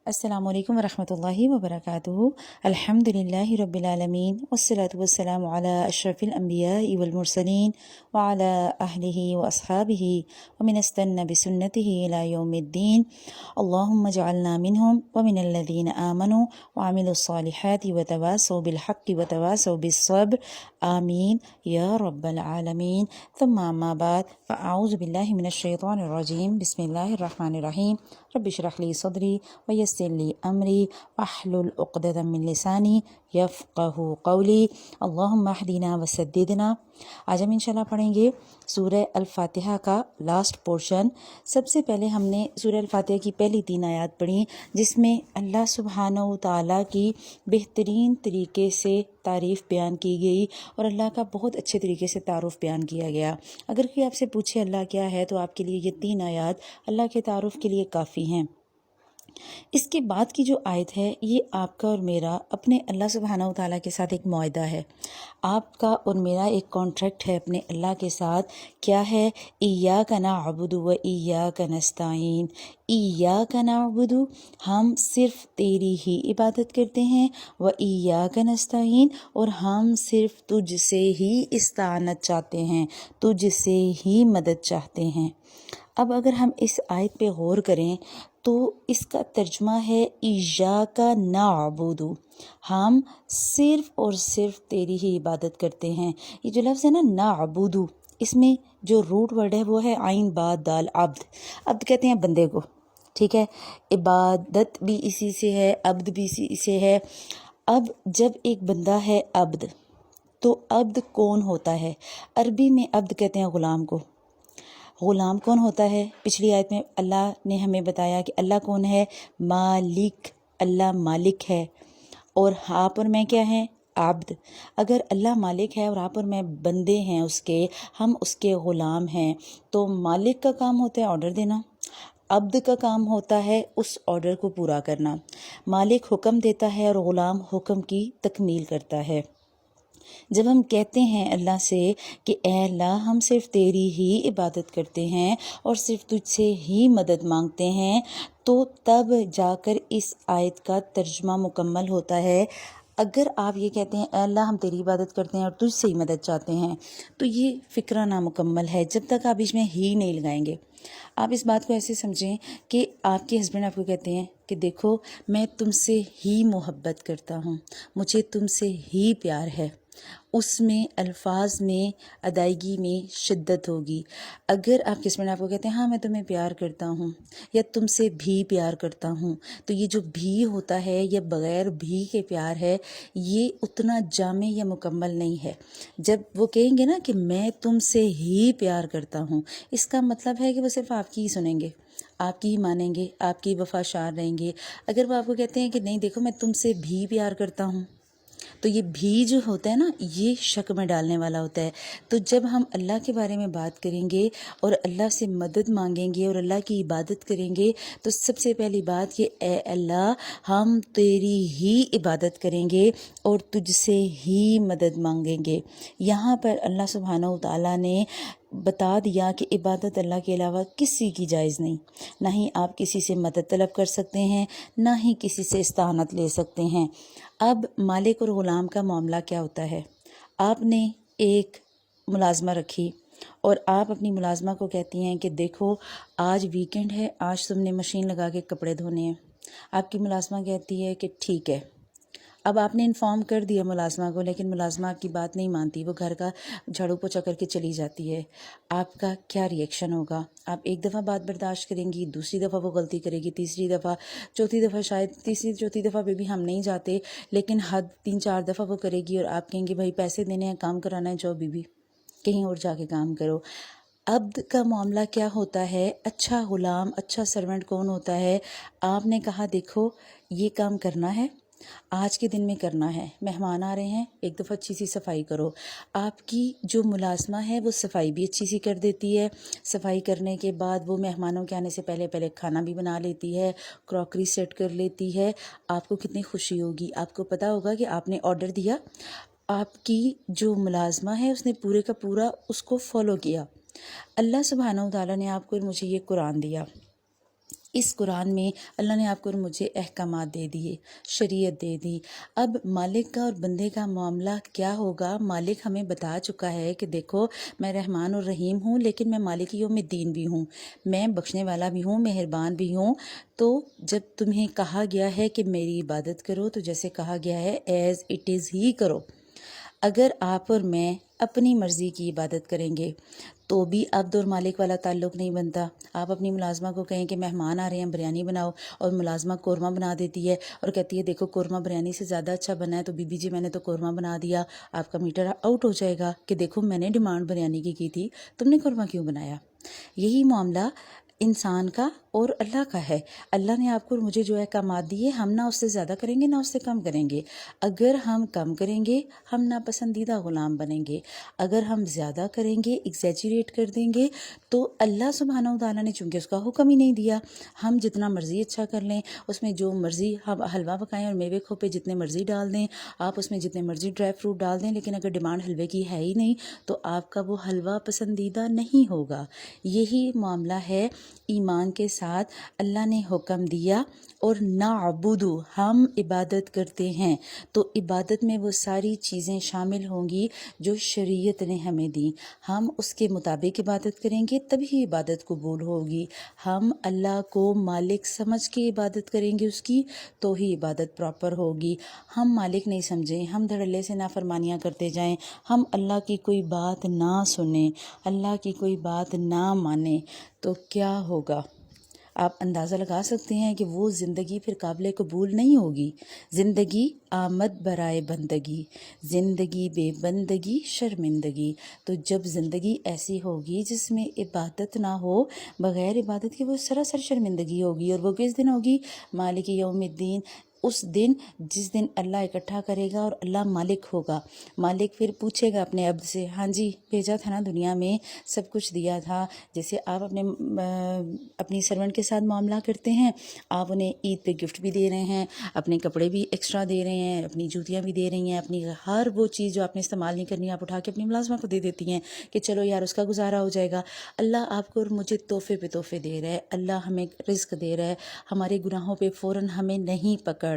السلام علیکم ورحمۃ اللہ وبرکاتہ۔ الحمدللہ رب العالمین والصلاة والسلام علی اشرف الانبیاء والمرسلین وعلی اہلہ واصحابہ ومن استنى بسنتہ الی یوم الدین۔ اللہم اجعلنا منہم ومن الذین آمنوا وعملوا الصالحات وتواصوا بالحق وتواصوا بالصبر، آمین یا رب العالمین۔ ثم اما بعد فاعوذ باللہ من الشیطان الرجیم، بسم اللہ الرحمن الرحیم۔ رب اشرح لی صدری ویسر لی امری واحلل عقدۃ من لسانی یفقہوا قولی، اللہم اہدنا وسددنا۔ آج ہم انشاءاللہ پڑھیں گے سورہ الفاتحہ کا لاسٹ پورشن۔ سب سے پہلے ہم نے سورہ الفاتحہ کی پہلی 3 آیات پڑھی، جس میں اللہ سبحانہ و تعالیٰ کی بہترین طریقے سے تعریف بیان کی گئی اور اللہ کا بہت اچھے طریقے سے تعارف بیان کیا گیا۔ اگر کوئی آپ سے پوچھے اللہ کیا ہے تو آپ کے لیے یہ 3 آیات اللہ کے تعارف کے لیے کافی ہیں۔ اس کے بعد کی جو آیت ہے یہ آپ کا اور میرا اپنے اللہ سبحانہ و تعالیٰ کے ساتھ ایک معاہدہ ہے۔ آپ کا اور میرا ایک کانٹریکٹ ہے اپنے اللہ کے ساتھ۔ کیا ہے؟ ایاک نعبد و ایاک نستعین۔ ایاک نعبد، ہم صرف تیری ہی عبادت کرتے ہیں، و ایاک نستعین، اور ہم صرف تجھ سے ہی استعانت چاہتے ہیں، تجھ سے ہی مدد چاہتے ہیں۔ اب اگر ہم اس آیت پہ غور کریں تو اس کا ترجمہ ہے ایاک نعبد، ہم صرف اور صرف تیری ہی عبادت کرتے ہیں۔ یہ جو لفظ ہے نا نعبد، اس میں جو روٹ ورڈ ہے وہ ہے عین با دال عبد۔ عبد کہتے ہیں بندے کو، ٹھیک ہے، عبادت بھی اسی سے ہے، عبد بھی اسی سے ہے۔ اب جب ایک بندہ ہے عبد، تو عبد کون ہوتا ہے؟ عربی میں عبد کہتے ہیں غلام کو۔ غلام کون ہوتا ہے؟ پچھلی آیت میں اللہ نے ہمیں بتایا کہ اللہ کون ہے؟ مالک، اللہ مالک ہے، اور آپ اور میں کیا ہیں؟ عبد۔ اگر اللہ مالک ہے اور آپ اور میں بندے ہیں اس کے، ہم اس کے غلام ہیں، تو مالک کا کام ہوتا ہے آرڈر دینا، عبد کا کام ہوتا ہے اس آرڈر کو پورا کرنا۔ مالک حکم دیتا ہے اور غلام حکم کی تکمیل کرتا ہے۔ جب ہم کہتے ہیں اللہ سے کہ اے اللہ ہم صرف تیری ہی عبادت کرتے ہیں اور صرف تجھ سے ہی مدد مانگتے ہیں، تو تب جا کر اس آیت کا ترجمہ مکمل ہوتا ہے۔ اگر آپ یہ کہتے ہیں اے اللہ ہم تیری عبادت کرتے ہیں اور تجھ سے ہی مدد چاہتے ہیں، تو یہ فکرہ نامکمل ہے جب تک آپ اس میں ہی نہیں لگائیں گے۔ آپ اس بات کو ایسے سمجھیں کہ آپ کے ہسبینڈ آپ کو کہتے ہیں کہ دیکھو میں تم سے ہی محبت کرتا ہوں، مجھے تم سے ہی پیار ہے، اس میں الفاظ میں ادائیگی میں شدت ہوگی۔ اگر آپ کے ہسبینڈ آپ کو کہتے ہیں ہاں میں تمہیں پیار کرتا ہوں یا تم سے بھی پیار کرتا ہوں، تو یہ جو بھی ہوتا ہے یا بغیر بھی کے پیار ہے، یہ اتنا جامع یا مکمل نہیں ہے۔ جب وہ کہیں گے نا کہ میں تم سے ہی پیار کرتا ہوں، اس کا مطلب ہے کہ وہ صرف آپ کی ہی سنیں گے، آپ کی ہی مانیں گے، آپ کی وفاشار رہیں گے۔ اگر وہ آپ کو کہتے ہیں کہ نہیں دیکھو میں تم سے بھی پیار کرتا ہوں، تو یہ بھی جو ہوتا ہے نا یہ شک میں ڈالنے والا ہوتا ہے۔ تو جب ہم اللہ کے بارے میں بات کریں گے اور اللہ سے مدد مانگیں گے اور اللہ کی عبادت کریں گے، تو سب سے پہلی بات کہ اے اللہ ہم تیری ہی عبادت کریں گے اور تجھ سے ہی مدد مانگیں گے۔ یہاں پر اللہ سبحانہ و تعالیٰ نے بتا دیا کہ عبادت اللہ کے علاوہ کسی کی جائز نہیں، نہ ہی آپ کسی سے مدد طلب کر سکتے ہیں، نہ ہی کسی سے استعانت لے سکتے ہیں۔ اب مالک اور غلام کا معاملہ کیا ہوتا ہے؟ آپ نے ایک ملازمہ رکھی اور آپ اپنی ملازمہ کو کہتی ہیں کہ دیکھو آج ویکنڈ ہے، آج تم نے مشین لگا کے کپڑے دھونے ہیں۔ آپ کی ملازمہ کہتی ہے کہ ٹھیک ہے۔ اب آپ نے انفارم کر دیا ملازمہ کو، لیکن ملازمہ آپ کی بات نہیں مانتی، وہ گھر کا جھاڑو پوچھا کر کے چلی جاتی ہے۔ آپ کا کیا ری ایکشن ہوگا؟ آپ ایک دفعہ بات برداشت کریں گی، دوسری دفعہ وہ غلطی کرے گی، تیسری دفعہ، چوتھی دفعہ، شاید تیسری چوتھی دفعہ پہ بھی ہم نہیں جاتے، لیکن حد 3-4 دفعہ وہ کرے گی اور آپ کہیں گے بھائی پیسے دینے ہیں، کام کرانا ہے، جاؤ بیوی کہیں اور جا کے کام کرو۔ عبد کا معاملہ کیا ہوتا ہے؟ اچھا غلام، اچھا سرونٹ کون ہوتا ہے؟ آپ نے کہا دیکھو یہ کام کرنا ہے، آج کے دن میں کرنا ہے، مہمان آ رہے ہیں، ایک دفعہ اچھی سی صفائی کرو۔ آپ کی جو ملازمہ ہے وہ صفائی بھی اچھی سی کر دیتی ہے، صفائی کرنے کے بعد وہ مہمانوں کے آنے سے پہلے پہلے کھانا بھی بنا لیتی ہے، کراکری سیٹ کر لیتی ہے۔ آپ کو کتنی خوشی ہوگی، آپ کو پتہ ہوگا کہ آپ نے آرڈر دیا، آپ کی جو ملازمہ ہے اس نے پورے کا پورا اس کو فالو کیا۔ اللہ سبحانہ و تعالیٰ نے آپ کو اور مجھے یہ قرآن دیا، اس قرآن میں اللہ نے آپ کو اور مجھے احکامات دے دیے، شریعت دے دی۔ اب مالک کا اور بندے کا معاملہ کیا ہوگا؟ مالک ہمیں بتا چکا ہے کہ دیکھو میں رحمان اور رحیم ہوں، لیکن میں مالک یوم الدین بھی ہوں، میں بخشنے والا بھی ہوں، مہربان بھی ہوں۔ تو جب تمہیں کہا گیا ہے کہ میری عبادت کرو تو جیسے کہا گیا ہے ایز اٹ از ہی کرو۔ اگر آپ اور میں اپنی مرضی کی عبادت کریں گے تو بھی عبد اور مالک والا تعلق نہیں بنتا۔ آپ اپنی ملازمہ کو کہیں کہ مہمان آ رہے ہیں بریانی بناؤ، اور ملازمہ قورمہ بنا دیتی ہے اور کہتی ہے دیکھو قورمہ بریانی سے زیادہ اچھا بنا ہے تو بی بی جی میں نے تو قورمہ بنا دیا، آپ کا میٹر آؤٹ ہو جائے گا کہ دیکھو میں نے ڈیمانڈ بریانی کی تھی، تم نے قورمہ کیوں بنایا؟ یہی معاملہ انسان کا اور اللہ کا ہے۔ اللہ نے آپ کو اور مجھے جو احکامات دیے، ہم نہ اس سے زیادہ کریں گے نہ اس سے کم کریں گے۔ اگر ہم کم کریں گے ہم ناپسندیدہ غلام بنیں گے، اگر ہم زیادہ کریں گے ایگزیجریٹ کر دیں گے تو اللہ سبحانہ و تعالیٰ نے چونکہ اس کا حکم ہی نہیں دیا، ہم جتنا مرضی اچھا کر لیں، اس میں جو مرضی ہم حلوہ پکائیں اور میوے کھوپے جتنے مرضی ڈال دیں، آپ اس میں جتنے مرضی ڈرائی فروٹ ڈال دیں، لیکن اگر ڈیمانڈ حلوے کی ہے ہی نہیں تو آپ کا وہ حلوہ پسندیدہ نہیں ہوگا۔ یہی معاملہ ہے ایمان کے ساتھ۔ اللہ نے حکم دیا اور نعبدو ہم عبادت کرتے ہیں، تو عبادت میں وہ ساری چیزیں شامل ہوں گی جو شریعت نے ہمیں دی۔ ہم اس کے مطابق عبادت کریں گے تبھی عبادت قبول ہوگی۔ ہم اللہ کو مالک سمجھ کے عبادت کریں گے اس کی تو ہی عبادت پراپر ہوگی۔ ہم مالک نہیں سمجھیں، ہم دھڑلے سے نافرمانیاں کرتے جائیں، ہم اللہ کی کوئی بات نہ سنیں، اللہ کی کوئی بات نہ مانیں تو کیا ہوگا؟ آپ اندازہ لگا سکتے ہیں کہ وہ زندگی پھر قابل قبول نہیں ہوگی۔ زندگی آمد برائے بندگی، زندگی بے بندگی شرمندگی۔ تو جب زندگی ایسی ہوگی جس میں عبادت نہ ہو، بغیر عبادت کے، وہ سراسر شرمندگی ہوگی، اور وہ کس دن ہوگی؟ مالک یوم الدین، اس دن جس دن اللہ اکٹھا کرے گا اور اللہ مالک ہوگا۔ مالک پھر پوچھے گا اپنے عبد سے، ہاں جی بھیجا تھا نا دنیا میں، سب کچھ دیا تھا، جیسے آپ اپنی سرونٹ کے ساتھ معاملہ کرتے ہیں، آپ انہیں عید پہ گفٹ بھی دے رہے ہیں، اپنے کپڑے بھی ایکسٹرا دے رہے ہیں، اپنی جوتیاں بھی دے رہی ہیں، اپنی ہر وہ چیز جو آپ نے استعمال نہیں کرنی آپ اٹھا کے اپنی ملازمہ کو دے دیتی ہیں کہ چلو یار اس کا گزارا ہو جائے گا۔ اللہ آپ کو اور مجھے تحفے پہ تحفے دے رہا ہے، اللہ ہمیں رزق دے رہا ہے، ہمارے گناہوں پہ فوراً ہمیں نہیں پکڑا،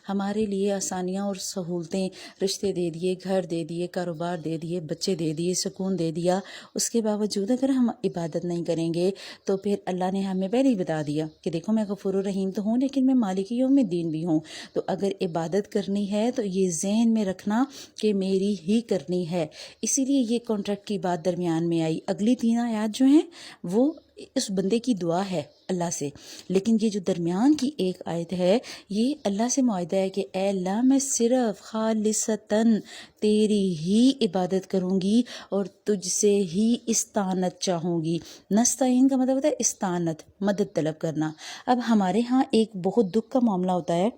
ہمارے لیے آسانیاں اور سہولتیں، رشتے دے دیے، گھر دے دیے، کاروبار دے دیے، بچے دے دیے، سکون دے دیا۔ اس کے باوجود اگر ہم عبادت نہیں کریں گے تو پھر اللہ نے ہمیں پہلے ہی بتا دیا کہ دیکھو میں غفور الرحیم تو ہوں لیکن میں مالک یوم الدین بھی ہوں۔ تو اگر عبادت کرنی ہے تو یہ ذہن میں رکھنا کہ میری ہی کرنی ہے۔ اسی لیے یہ کانٹریکٹ کی بات درمیان میں آئی۔ اگلی 3 آیات جو ہیں وہ اس بندے کی دعا ہے اللہ سے، لیکن یہ جو درمیان کی ایک آیت ہے یہ اللہ سے معاہدہ ہے کہ اے اللہ میں صرف خالصتاً تیری ہی عبادت کروں گی اور تجھ سے ہی استعانت چاہوں گی۔ نستعین کا مطلب ہوتا ہے استعانت، مدد طلب کرنا۔ اب ہمارے ہاں ایک بہت دکھ کا معاملہ ہوتا ہے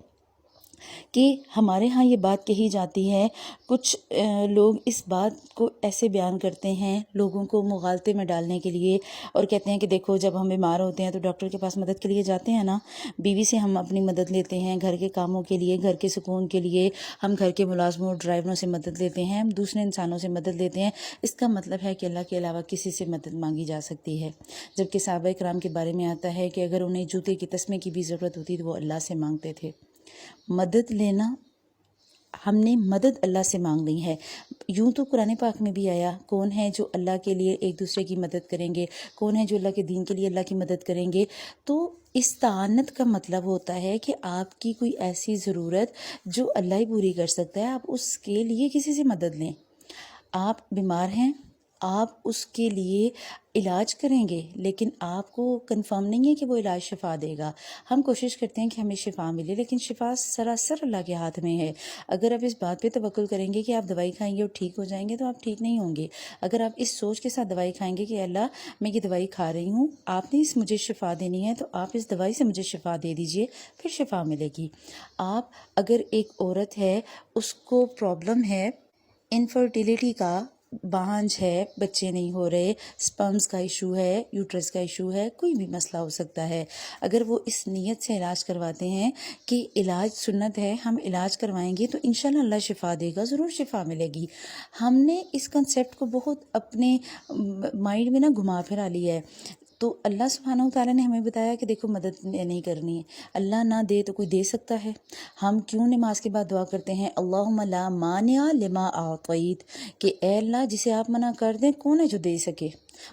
کہ ہمارے ہاں یہ بات کہی جاتی ہے، کچھ لوگ اس بات کو ایسے بیان کرتے ہیں لوگوں کو مغالطے میں ڈالنے کے لیے، اور کہتے ہیں کہ دیکھو جب ہم بیمار ہوتے ہیں تو ڈاکٹر کے پاس مدد کے لیے جاتے ہیں نا، بیوی سے ہم اپنی مدد لیتے ہیں، گھر کے کاموں کے لیے، گھر کے سکون کے لیے، ہم گھر کے ملازموں اور ڈرائیوروں سے مدد لیتے ہیں، ہم دوسرے انسانوں سے مدد لیتے ہیں۔ اس کا مطلب ہے کہ اللہ کے علاوہ کسی سے مدد مانگی جا سکتی ہے، جبکہ صحابہ کرام کے بارے میں آتا ہے کہ اگر انہیں جوتے کی تسمے کی بھی ضرورت ہوتی تو وہ اللہ سے مانگتے تھے۔ مدد لینا، ہم نے مدد اللہ سے مانگنی ہے۔ یوں تو قرآن پاک میں بھی آیا، کون ہے جو اللہ کے لیے ایک دوسرے کی مدد کریں گے، کون ہے جو اللہ کے دین کے لیے اللہ کی مدد کریں گے۔ تو استعانت کا مطلب ہوتا ہے کہ آپ کی کوئی ایسی ضرورت جو اللہ ہی پوری کر سکتا ہے، آپ اس کے لیے کسی سے مدد لیں۔ آپ بیمار ہیں، آپ اس کے لیے علاج کریں گے، لیکن آپ کو کنفرم نہیں ہے کہ وہ علاج شفا دے گا۔ ہم کوشش کرتے ہیں کہ ہمیں شفا ملے، لیکن شفا سراسر اللہ کے ہاتھ میں ہے۔ اگر آپ اس بات پہ توکل کریں گے کہ آپ دوائی کھائیں گے اور ٹھیک ہو جائیں گے تو آپ ٹھیک نہیں ہوں گے۔ اگر آپ اس سوچ کے ساتھ دوائی کھائیں گے کہ اللہ میں یہ دوائی کھا رہی ہوں، آپ نے مجھے شفا دینی ہے تو آپ اس دوائی سے مجھے شفا دے دیجئے، پھر شفا ملے گی۔ آپ اگر ایک عورت ہے، اس کو پرابلم ہے انفرٹیلیٹی کا، بانجھ ہے، بچے نہیں ہو رہے، سپرمز کا ایشو ہے، یوٹرس کا ایشو ہے، کوئی بھی مسئلہ ہو سکتا ہے، اگر وہ اس نیت سے علاج کرواتے ہیں کہ علاج سنت ہے، ہم علاج کروائیں گے تو انشاءاللہ اللہ شفا دے گا، ضرور شفا ملے گی۔ ہم نے اس کنسیپٹ کو بہت اپنے مائنڈ میں نا گھما پھرا لیا ہے۔ تو اللہ سبحانہ و تعالیٰ نے ہمیں بتایا کہ دیکھو مدد نہیں کرنی ہے، اللہ نہ دے تو کوئی دے سکتا ہے؟ ہم کیوں نماز کے بعد دعا کرتے ہیں اللہم لا مانع لما اعطیت، کہ اے اللہ جسے آپ منع کر دیں کون ہے جو دے سکے،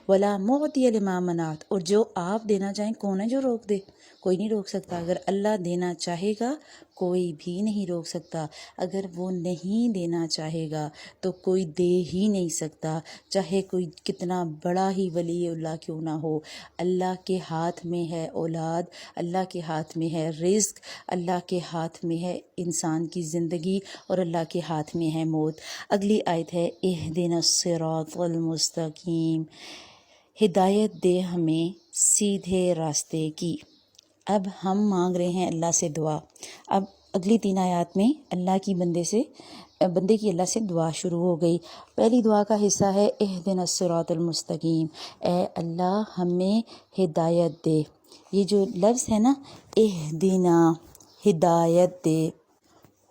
ولا معطی لما منعت، اور جو آپ دینا چاہیں کون ہے جو روک دے؟ کوئی نہیں روک سکتا۔ اگر اللہ دینا چاہے گا کوئی بھی نہیں روک سکتا، اگر وہ نہیں دینا چاہے گا تو کوئی دے ہی نہیں سکتا، چاہے کوئی کتنا بڑا ہی ولی اللہ کیوں نہ ہو۔ اللہ کے ہاتھ میں ہے اولاد، اللہ کے ہاتھ میں ہے رزق، اللہ کے ہاتھ میں ہے انسان کی زندگی، اور اللہ کے ہاتھ میں ہے موت۔ اگلی آیت ہے اہدنا الصراط المستقیم، ہدایت دے ہمیں سیدھے راستے کی۔ اب ہم مانگ رہے ہیں اللہ سے دعا۔ اب اگلی 3 آیات میں اللہ کی بندے کی اللہ سے دعا شروع ہو گئی۔ پہلی دعا کا حصہ ہے اہدنا الصراط المستقیم، اے اللہ ہمیں ہدایت دے۔ یہ جو لفظ ہے نا اہدنا، ہدایت دے،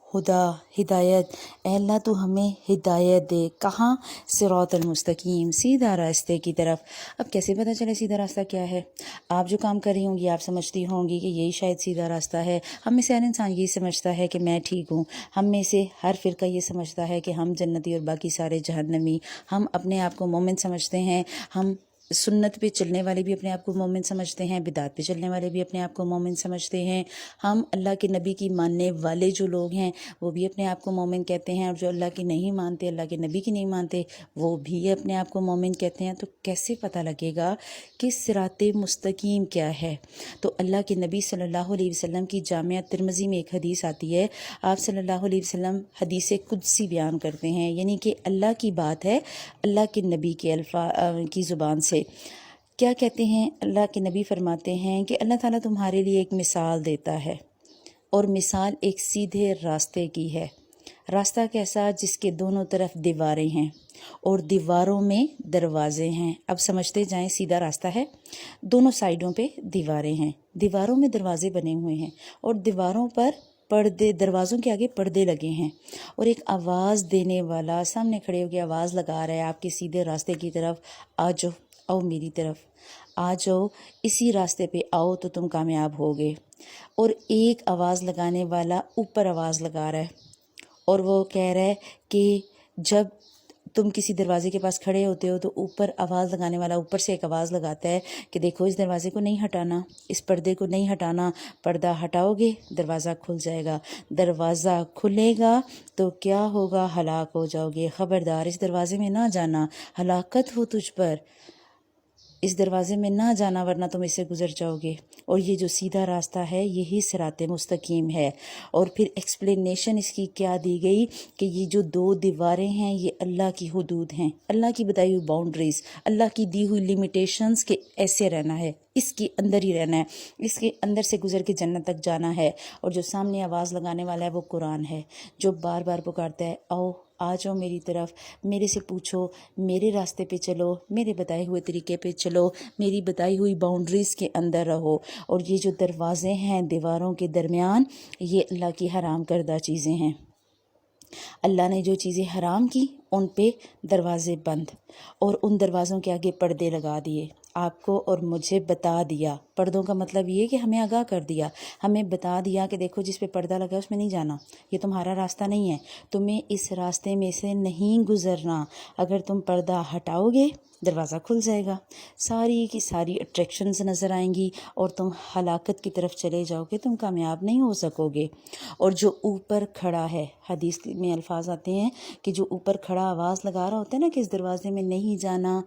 خدا ہدایت، اے اللہ تو ہمیں ہدایت دے، کہاں؟ صراط المستقیم، سیدھا راستے کی طرف۔ اب کیسے پتہ چلے سیدھا راستہ کیا ہے؟ آپ جو کام کر رہی ہوں گی آپ سمجھتی ہوں گی کہ یہی شاید سیدھا راستہ ہے۔ ہم میں سے ہر انسان یہی سمجھتا ہے کہ میں ٹھیک ہوں، ہم میں سے ہر فرقہ یہ سمجھتا ہے کہ ہم جنتی اور باقی سارے جہنمی۔ ہم اپنے آپ کو مومن سمجھتے ہیں، ہم سنت پہ چلنے والے بھی اپنے آپ کو مومن سمجھتے ہیں، بدعت پہ چلنے والے بھی اپنے آپ کو مومن سمجھتے ہیں، ہم اللہ کے نبی کی ماننے والے جو لوگ ہیں وہ بھی اپنے آپ کو مومن کہتے ہیں، اور جو اللہ کی نہیں مانتے، اللہ کے نبی کی نہیں مانتے، وہ بھی اپنے آپ کو مومن کہتے ہیں۔ تو کیسے پتہ لگے گا کہ صراط مستقیم کیا ہے؟ تو اللہ کے نبی صلی اللہ علیہ وسلم کی جامعہ ترمذی میں ایک حدیث آتی ہے، آپ صلی اللہ علیہ وسلم حدیث قدسی بیان کرتے ہیں، یعنی کہ اللہ کی بات ہے اللہ کے نبی کے کی زبان سے۔ کیا کہتے ہیں؟ اللہ کے نبی فرماتے ہیں کہ اللہ تعالیٰ تمہارے لیے ایک مثال دیتا ہے، اور مثال ایک سیدھے راستے کی ہے۔ راستہ کیسا؟ جس کے دونوں طرف دیواریں ہیں اور دیواروں میں دروازے ہیں۔ اب سمجھتے جائیں، سیدھا راستہ ہے، دونوں سائیڈوں پہ دیواریں ہیں، دیواروں میں دروازے بنے ہوئے ہیں، اور دیواروں پر دروازوں کے آگے پردے لگے ہیں، اور ایک آواز دینے والا سامنے کھڑے ہو کے آواز لگا رہا ہے آپ کے سیدھے راستے کی طرف، آ جاؤ، آؤ میری طرف، آ جاؤ، اسی راستے پہ آؤ تو تم کامیاب ہوگے۔ اور ایک آواز لگانے والا اوپر آواز لگا رہا ہے، اور وہ کہہ رہا ہے کہ جب تم کسی دروازے کے پاس کھڑے ہوتے ہو تو اوپر آواز لگانے والا اوپر سے ایک آواز لگاتا ہے کہ دیکھو اس دروازے کو نہیں ہٹانا، اس پردے کو نہیں ہٹانا، پردہ ہٹاؤ گے دروازہ کھل جائے گا، دروازہ کھلے گا تو کیا ہوگا؟ ہلاک ہو جاؤ گے، خبردار اس دروازے میں نہ جانا، ہلاکت ہو تجھ پر، اس دروازے میں نہ جانا ورنہ تم اس سے گزر جاؤ گے۔ اور یہ جو سیدھا راستہ ہے یہی صراط مستقیم ہے۔ اور پھر ایکسپلینیشن اس کی کیا دی گئی کہ یہ جو 2 دیواریں ہیں یہ اللہ کی حدود ہیں، اللہ کی بتائی ہوئی باؤنڈریز، اللہ کی دی ہوئی لیمیٹیشنز، کے ایسے رہنا ہے، اس کے اندر ہی رہنا ہے، اس کے اندر سے گزر کے جنت تک جانا ہے۔ اور جو سامنے آواز لگانے والا ہے وہ قرآن ہے، جو بار بار پکارتا ہے آؤ، آ جاؤ میری طرف، میرے سے پوچھو، میرے راستے پہ چلو، میرے بتائے ہوئے طریقے پہ چلو، میری بتائی ہوئی باؤنڈریز کے اندر رہو۔ اور یہ جو دروازے ہیں دیواروں کے درمیان، یہ اللہ کی حرام کردہ چیزیں ہیں۔ اللہ نے جو چیزیں حرام کی ان پہ دروازے بند، اور ان دروازوں کے آگے پردے لگا دیے، آپ کو اور مجھے بتا دیا۔ پردوں کا مطلب یہ کہ ہمیں آگاہ کر دیا، ہمیں بتا دیا کہ دیکھو جس پہ پردہ لگا ہے اس میں نہیں جانا، یہ تمہارا راستہ نہیں ہے، تمہیں اس راستے میں سے نہیں گزرنا، اگر تم پردہ ہٹاؤ گے دروازہ کھل جائے گا، ساری کی ساری اٹریکشنز نظر آئیں گی، اور تم ہلاکت کی طرف چلے جاؤ گے، تم کامیاب نہیں ہو سکو گے۔ اور جو اوپر کھڑا ہے، حدیث میں الفاظ آتے ہیں کہ جو اوپر کھڑا آواز لگا رہا ہوتا ہے نا کہ اس دروازے میں نہیں جانا،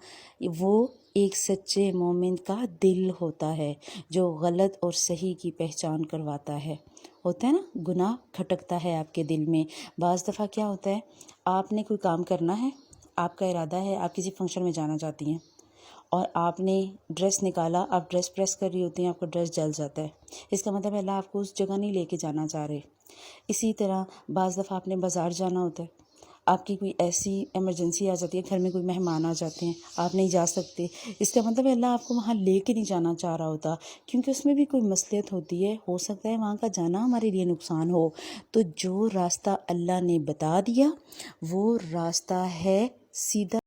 وہ ایک سچے مومن کا دل ہوتا ہے جو غلط اور صحیح کی پہچان کرواتا ہے۔ ہوتا ہے نا، گناہ کھٹکتا ہے آپ کے دل میں۔ بعض دفعہ کیا ہوتا ہے، آپ نے کوئی کام کرنا ہے، آپ کا ارادہ ہے، آپ کسی فنکشن میں جانا چاہتی ہیں، اور آپ نے ڈریس نکالا، آپ ڈریس پریس کر رہی ہوتی ہیں، آپ کا ڈریس جل جاتا ہے، اس کا مطلب ہے اللہ آپ کو اس جگہ نہیں لے کے جانا چاہ رہے۔ اسی طرح بعض دفعہ آپ نے بازار جانا ہوتا ہے، آپ کی کوئی ایسی ایمرجنسی آ جاتی ہے، گھر میں کوئی مہمان آ جاتے ہیں، آپ نہیں جا سکتے، اس کا مطلب ہے اللہ آپ کو وہاں لے کے نہیں جانا چاہ رہا ہوتا، کیونکہ اس میں بھی کوئی مصلحت ہوتی ہے، ہو سکتا ہے وہاں کا جانا ہمارے لیے نقصان ہو۔ تو جو راستہ اللہ نے بتا دیا وہ راستہ ہے سیدھا